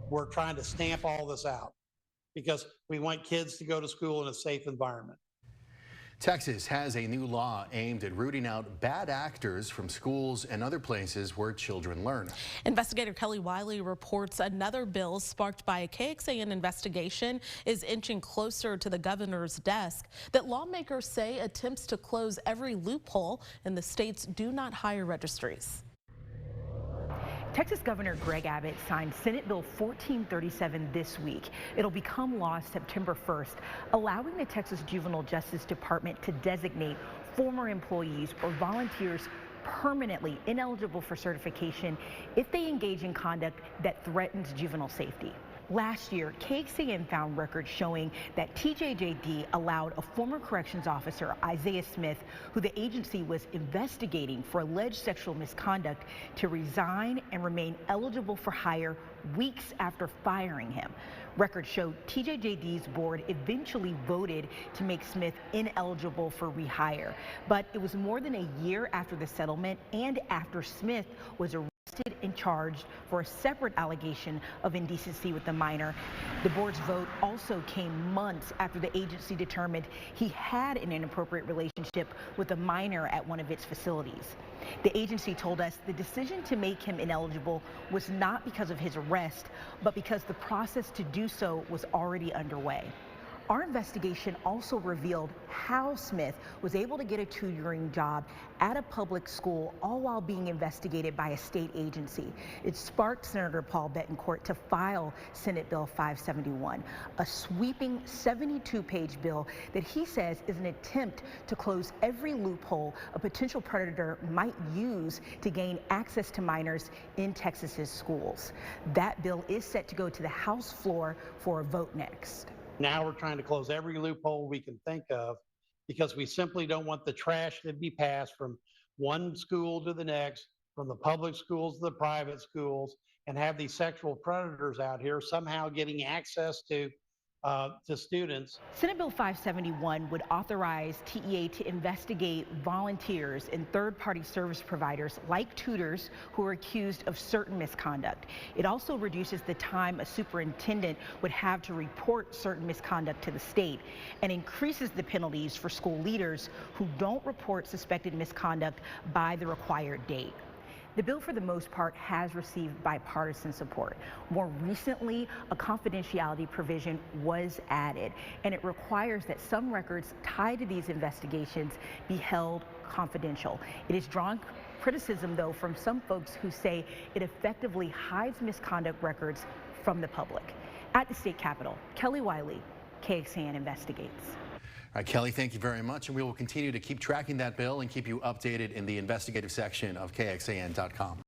we're trying to stamp all this out because we want kids to go to school in a safe environment. Texas has a new law aimed at rooting out bad actors from schools and other places where children learn. Investigator Kelly Wiley reports another bill sparked by a KXAN investigation is inching closer to the governor's desk that lawmakers say attempts to close every loophole in the state's do not hire registries. Texas Governor Greg Abbott signed Senate Bill 1437 this week. It'll become law September 1st, allowing the Texas Juvenile Justice Department to designate former employees or volunteers permanently ineligible for certification if they engage in conduct that threatens juvenile safety. Last year, KXAN found records showing that TJJD allowed a former corrections officer, Isaiah Smith, who the agency was investigating for alleged sexual misconduct, to resign and remain eligible for hire weeks after firing him. Records show TJJD's board eventually voted to make Smith ineligible for rehire, but it was more than a year after the settlement and after Smith was arrested and charged for a separate allegation of indecency with the minor. The board's vote also came months after the agency determined he had an inappropriate relationship with a minor at one of its facilities. The agency told us the decision to make him ineligible was not because of his arrest, but because the process to do so was already underway. Our investigation also revealed how Smith was able to get a tutoring job at a public school, all while being investigated by a state agency. It sparked Senator Paul Bettencourt to file Senate Bill 571, a sweeping 72-page bill that he says is an attempt to close every loophole a potential predator might use to gain access to minors in Texas's schools. That bill is set to go to the House floor for a vote next. Now we're trying to close every loophole we can think of because we simply don't want the trash to be passed from one school to the next, from the public schools to the private schools, and have these sexual predators out here somehow getting access to students. Senate Bill 571 would authorize TEA to investigate volunteers and third-party service providers like tutors who are accused of certain misconduct. It also reduces the time a superintendent would have to report certain misconduct to the state and increases the penalties for school leaders who don't report suspected misconduct by the required date. The bill, for the most part, has received bipartisan support. More recently, a confidentiality provision was added, and it requires that some records tied to these investigations be held confidential. It has drawn criticism, though, from some folks who say it effectively hides misconduct records from the public. At the state capitol, Kelly Wiley, KXAN Investigates. All right, Kelly, thank you very much, and we will continue to keep tracking that bill and keep you updated in the investigative section of KXAN.com.